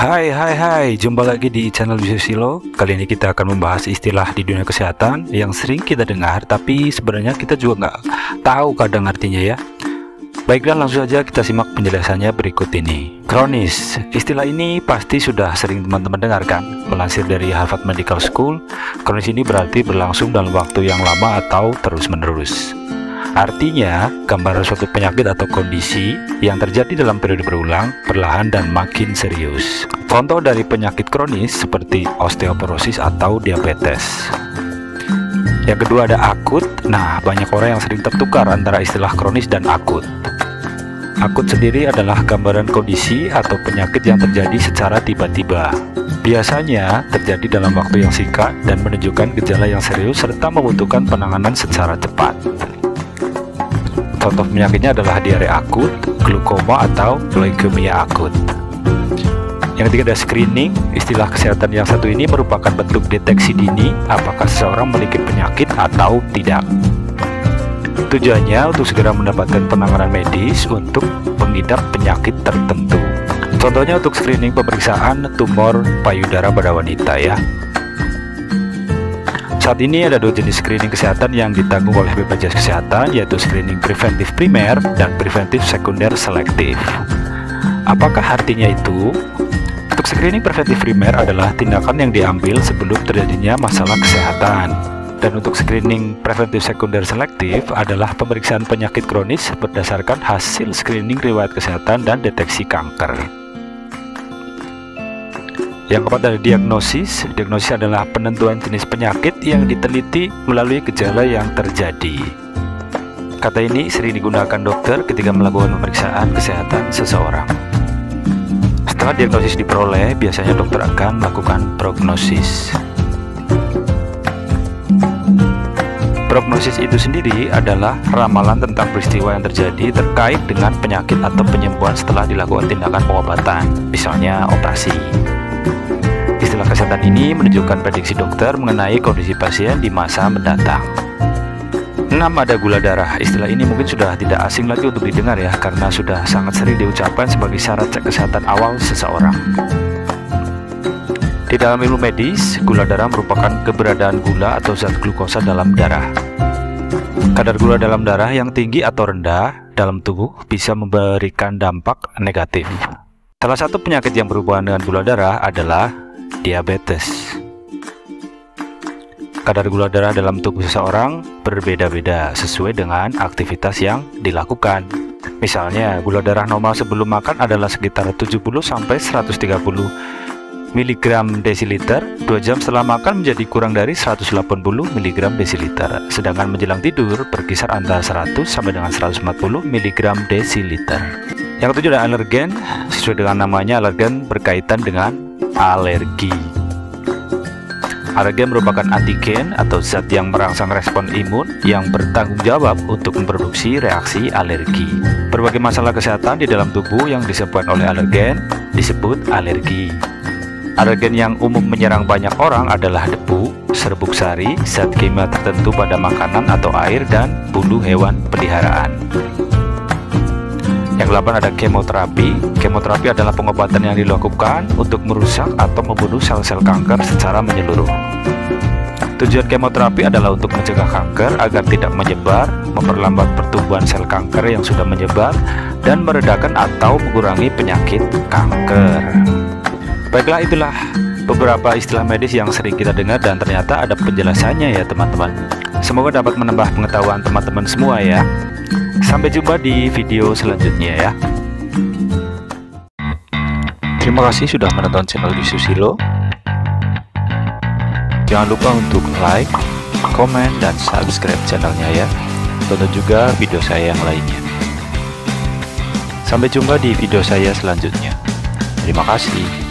Hai, jumpa lagi di channel Bisusilo. Kali ini kita akan membahas istilah di dunia kesehatan yang sering kita dengar, tapi sebenarnya kita juga nggak tahu kadang artinya ya. Baiklah, langsung saja kita simak penjelasannya berikut ini. Kronis, istilah ini pasti sudah sering teman-teman dengarkan. Melansir dari Harvard Medical School, kronis ini berarti berlangsung dalam waktu yang lama atau terus-menerus. Artinya, gambaran suatu penyakit atau kondisi yang terjadi dalam periode berulang, perlahan, dan makin serius. Contoh dari penyakit kronis seperti osteoporosis atau diabetes. Yang kedua ada akut. Nah, banyak orang yang sering tertukar antara istilah kronis dan akut. Akut sendiri adalah gambaran kondisi atau penyakit yang terjadi secara tiba-tiba. Biasanya terjadi dalam waktu yang singkat dan menunjukkan gejala yang serius serta membutuhkan penanganan secara cepat. Contoh penyakitnya adalah diare akut, glukoma, atau leukemia akut. Yang ketiga ada screening. Istilah kesehatan yang satu ini merupakan bentuk deteksi dini apakah seseorang memiliki penyakit atau tidak. Tujuannya untuk segera mendapatkan penanganan medis untuk pengidap penyakit tertentu. Contohnya untuk screening pemeriksaan tumor payudara pada wanita ya. Saat ini ada dua jenis screening kesehatan yang ditanggung oleh BPJS Kesehatan, yaitu screening preventif primer dan preventif sekunder selektif. Apakah artinya itu? Untuk screening preventif primer adalah tindakan yang diambil sebelum terjadinya masalah kesehatan. Dan untuk screening preventif sekunder selektif adalah pemeriksaan penyakit kronis berdasarkan hasil screening riwayat kesehatan dan deteksi kanker. Yang keempat ada diagnosis. Diagnosis adalah penentuan jenis penyakit yang diteliti melalui gejala yang terjadi. Kata ini sering digunakan dokter ketika melakukan pemeriksaan kesehatan seseorang. Setelah diagnosis diperoleh, biasanya dokter akan melakukan prognosis. Prognosis itu sendiri adalah ramalan tentang peristiwa yang terjadi terkait dengan penyakit atau penyembuhan setelah dilakukan tindakan pengobatan, misalnya operasi. Istilah kesehatan ini menunjukkan prediksi dokter mengenai kondisi pasien di masa mendatang. 6 ada gula darah. Istilah ini mungkin sudah tidak asing lagi untuk didengar ya, karena sudah sangat sering diucapkan sebagai syarat cek kesehatan awal seseorang. Di dalam ilmu medis, gula darah merupakan keberadaan gula atau zat glukosa dalam darah. Kadar gula dalam darah yang tinggi atau rendah dalam tubuh bisa memberikan dampak negatif. Salah satu penyakit yang berhubungan dengan gula darah adalah diabetes. Kadar gula darah dalam tubuh seseorang berbeda-beda sesuai dengan aktivitas yang dilakukan. Misalnya, gula darah normal sebelum makan adalah sekitar 70-130 mg desiliter. 2 jam setelah makan menjadi kurang dari 180 mg desiliter. Sedangkan menjelang tidur berkisar antara 100 sampai dengan 140 mg desiliter. Yang ketujuh adalah alergen. Sesuai dengan namanya, alergen berkaitan dengan alergi. Alergen merupakan antigen atau zat yang merangsang respon imun yang bertanggung jawab untuk memproduksi reaksi alergi. Berbagai masalah kesehatan di dalam tubuh yang disebabkan oleh alergen disebut alergi. Alergen yang umum menyerang banyak orang adalah debu, serbuk sari, zat kimia tertentu pada makanan atau air, dan bulu hewan peliharaan. Yang ke-8 ada kemoterapi. Kemoterapi adalah pengobatan yang dilakukan untuk merusak atau membunuh sel-sel kanker secara menyeluruh. Tujuan kemoterapi adalah untuk mencegah kanker agar tidak menyebar, memperlambat pertumbuhan sel kanker yang sudah menyebar, dan meredakan atau mengurangi penyakit kanker. Baiklah, itulah beberapa istilah medis yang sering kita dengar dan ternyata ada penjelasannya ya teman-teman. Semoga dapat menambah pengetahuan teman-teman semua ya. Sampai jumpa di video selanjutnya ya. Terima kasih sudah menonton channel Bisusilo. Jangan lupa untuk like, komen, dan subscribe channelnya ya. Tonton juga video saya yang lainnya. Sampai jumpa di video saya selanjutnya. Terima kasih.